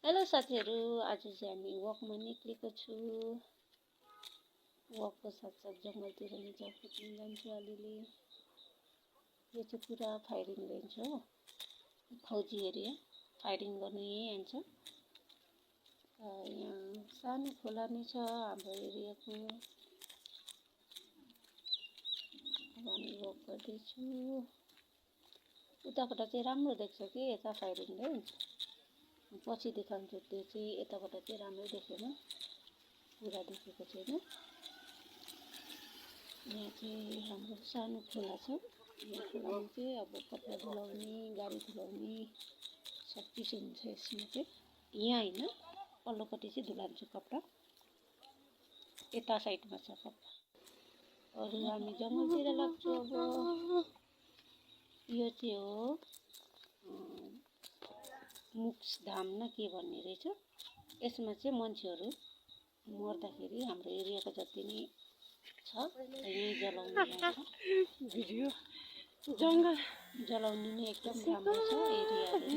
Hello साथीहरू, आज चाहिँ हामी वकमा निक्लेको छु। वकको साथसाथ जङ्गलतिर नि कुद्न जान्छु अलिअलि। यो चाहिँ पुरा फायरिङ रेन्ज हो, फौजी एरिया। फायरिङ गर्ने यही आन्छ। यहाँ सानो खोला नै छ हाम्रो एरियाको। अब हामी वक गर्दैछु। उताबाट चाहिँ राम्रो देख्छ कि यता फायरिङ रेन्ज। पछि देखाउँछु, त्यो चाहिँ यताबाट चाहिँ राम्रो देखेन, पुरा देखेको छैन। यहाँ चाहिँ हाम्रो सानो खोला छ। यहाँ खोलामा चाहिँ अब कपडा धुलाउने, गाडी धुलाउने सब चिज हुन्छ यसमा चाहिँ। यहाँ होइन, पल्लोपट्टि चाहिँ धुलाउँछु कपडा, यता साइडमा छ कपडा। अरू हामी जङ्गलतिर लाग्छौँ। अब यो चाहिँ हो मुक्स धाम न के भन्ने रहेछ। यसमा चाहिँ मान्छेहरू मर्दाखेरि हाम्रो एरियाको जति नै छ यहीँ जलाउने जान्छ। भिडियो जङ्गल जलाउने नै एकदम राम्रो छ एरियाहरू।